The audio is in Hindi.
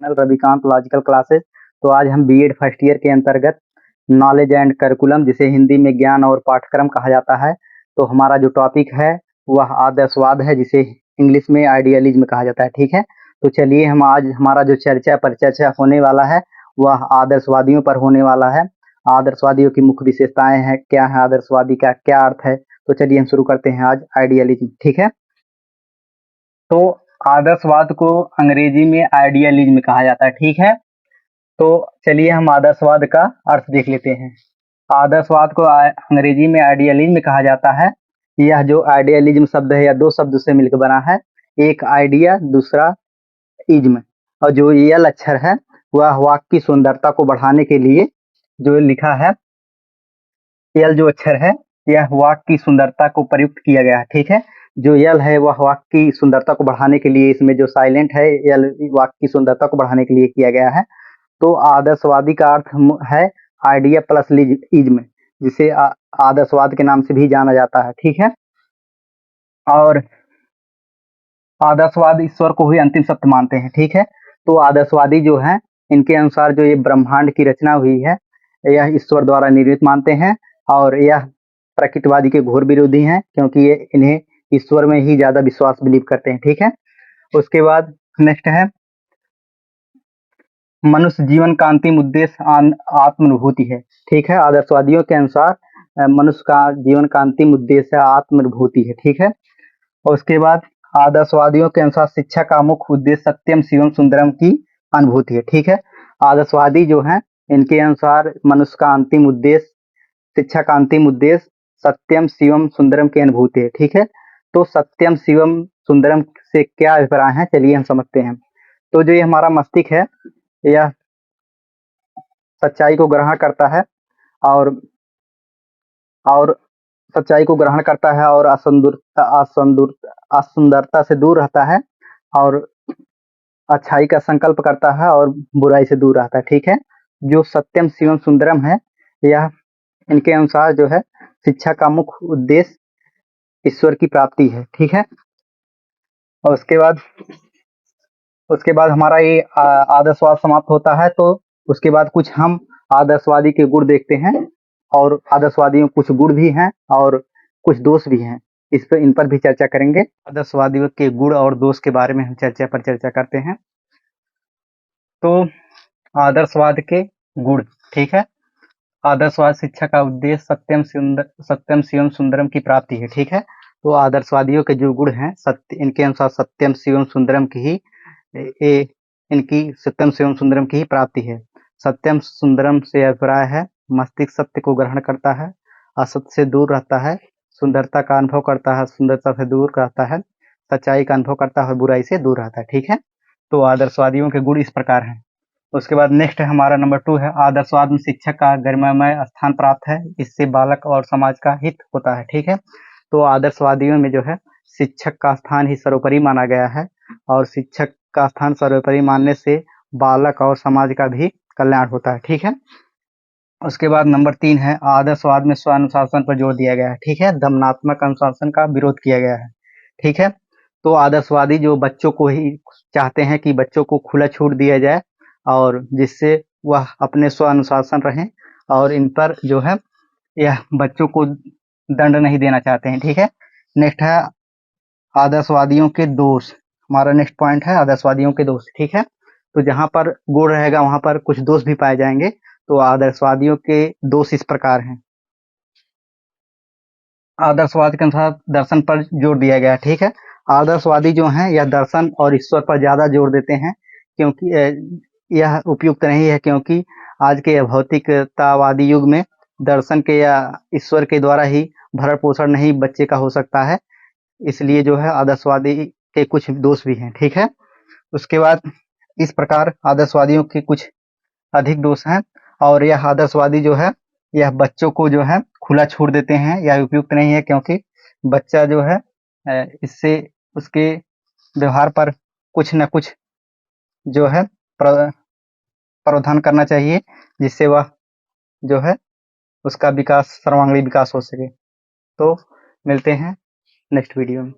Ravikant logical classes. तो आज हम बीएड फर्स्ट ईयर के अंतर्गत नॉलेज एंड करिकुलम, जिसे हिंदी में ज्ञान और पाठ्यक्रम कहा जाता है, तो हमारा जो टॉपिक है वह आदर्शवाद है, जिसे इंग्लिश में आइडियलिज्म कहा जाता है। ठीक है, तो चलिए हम आज हमारा जो परिचर्चा होने वाला है वह आदर्शवादियों पर होने वाला है। आदर्शवादियों की मुख्य विशेषताएं हैं, क्या है आदर्शवादी का क्या अर्थ है। तो चलिए हम शुरू करते हैं आज आइडियलिज्म। ठीक है, तो आदर्शवाद को अंग्रेजी में आइडियलिज्म कहा जाता है। ठीक है, तो चलिए हम आदर्शवाद का अर्थ देख लेते हैं। आदर्शवाद को अंग्रेजी में आइडियलिज्म कहा जाता है। यह जो आइडियलिज्म शब्द है यह दो शब्द से मिलकर बना है, एक आइडिया दूसरा इज्म। और जो यल अक्षर है वह वाक्य की सुंदरता को बढ़ाने के लिए जो लिखा है, यल जो अक्षर है यह वाक्य की सुंदरता को प्रयुक्त किया गया है। ठीक है, जो यल है वह वाक्य की सुंदरता को बढ़ाने के लिए, इसमें जो साइलेंट है यल वाक्य की सुंदरता को बढ़ाने के लिए किया गया है। तो आदर्शवादी का अर्थ है आइडिया प्लस इज्म, जिसे आदर्शवाद के नाम से भी जाना जाता है। ठीक है, और आदर्शवाद ईश्वर को ही अंतिम सत्य मानते हैं। ठीक है, तो आदर्शवादी जो हैं इनके अनुसार जो ये ब्रह्मांड की रचना हुई है यह ईश्वर द्वारा निर्मित मानते हैं, और यह प्रकृतिवादी के घोर विरोधी हैं, क्योंकि ये इन्हें ईश्वर में ही ज्यादा विश्वास बिलीव करते हैं। ठीक है, उसके बाद नेक्स्ट है मनुष्य जीवन का अंतिम उद्देश्य आत्मानुभूति है। ठीक है, आदर्शवादियों के अनुसार मनुष्य का जीवन का अंतिम उद्देश्य आत्मानुभूति है। ठीक है, और उसके बाद आदर्शवादियों के अनुसार शिक्षा का मुख्य उद्देश्य सत्यम शिवम सुंदरम की अनुभूति है। ठीक है, आदर्शवादी जो हैं इनके अनुसार मनुष्य का अंतिम उद्देश्य, शिक्षा का अंतिम उद्देश्य सत्यम शिवम सुंदरम की अनुभूति है। ठीक है, तो सत्यम शिवम सुंदरम से क्या अभिप्राय है, चलिए हम समझते हैं। तो जो ये हमारा मस्तिष्क है यह सच्चाई को ग्रहण करता है और सच्चाई को ग्रहण करता है और असुंदरता से दूर रहता है, और अच्छाई का संकल्प करता है और बुराई से दूर रहता है। ठीक है, जो सत्यम शिवम सुंदरम है यह इनके अनुसार जो है शिक्षा का मुख्य उद्देश्य ईश्वर की प्राप्ति है। ठीक है, और उसके बाद हमारा ये आदर्शवाद समाप्त होता है। तो उसके बाद कुछ हम आदर्शवादी के गुण देखते हैं, और आदर्शवादियों कुछ गुण भी हैं और कुछ दोष भी हैं, इन पर भी चर्चा करेंगे। आदर्शवादियों के गुण और दोष के बारे में हम चर्चा करते हैं। तो आदर्शवाद के गुण। ठीक है, आदर्शवाद शिक्षा का उद्देश्य सत्यम शिवम सुंदरम की प्राप्ति है। ठीक है, तो आदर्शवादियों के जो गुण हैं इनके अनुसार सत्यम शिवम सुंदरम की ही इनकी सत्यम शिवम सुंदरम की ही प्राप्ति है। सत्यम सुंदरम से अभिप्राय है मस्तिष्क सत्य को ग्रहण करता है, असत्य से दूर रहता है, सुंदरता का अनुभव करता है, सुंदरता से दूर रहता है, सच्चाई का अनुभव करता है और बुराई से दूर रहता है। ठीक है, तो आदर्शवादियों के गुण इस प्रकार हैं। उसके बाद नेक्स्ट है हमारा नंबर 2 है आदर्शवाद में शिक्षक का गरिमामय स्थान प्राप्त है, इससे बालक और समाज का हित होता है। ठीक है, तो आदर्शवादियों में जो है शिक्षक का स्थान ही सर्वोपरि माना गया है, और शिक्षक का स्थान सर्वोपरि मानने से बालक और समाज का भी कल्याण होता है। ठीक है, उसके बाद नंबर 3 है आदर्शवाद में स्व अनुशासन पर जोर दिया गया है। ठीक है, दमनात्मक अनुशासन का विरोध किया गया है। ठीक है, तो आदर्शवादी जो बच्चों को ही चाहते हैं कि बच्चों को खुला छूट दिया जाए, और जिससे वह अपने स्व अनुशासन रहें, और इन पर जो है यह बच्चों को दंड नहीं देना चाहते हैं। ठीक है, नेक्स्ट है आदर्शवादियों के दोष। हमारा नेक्स्ट पॉइंट है आदर्शवादियों के दोष। ठीक है, तो जहां पर गुण रहेगा वहां पर कुछ दोष भी पाए जाएंगे। तो आदर्शवादियों के दोष इस प्रकार हैं। आदर्शवाद के अनुसार दर्शन पर जोर दिया गया। ठीक है, आदर्शवादी जो हैं यह दर्शन और ईश्वर पर ज्यादा जोर देते हैं, क्योंकि यह उपयुक्त नहीं है, क्योंकि आज के भौतिकतावादी युग में दर्शन के या ईश्वर के द्वारा ही भरण पोषण नहीं बच्चे का हो सकता है, इसलिए जो है आदर्शवादी के कुछ दोष भी हैं। ठीक है, उसके बाद इस प्रकार आदर्शवादियों के कुछ अधिक दोष हैं, और यह आदर्शवादी जो है यह बच्चों को जो है खुला छोड़ देते हैं, यह उपयुक्त नहीं है, क्योंकि बच्चा जो है इससे उसके व्यवहार पर कुछ न कुछ जो है प्रावधान करना चाहिए, जिससे वह जो है उसका विकास सर्वांगीण विकास हो सके। तो मिलते हैं नेक्स्ट वीडियो में।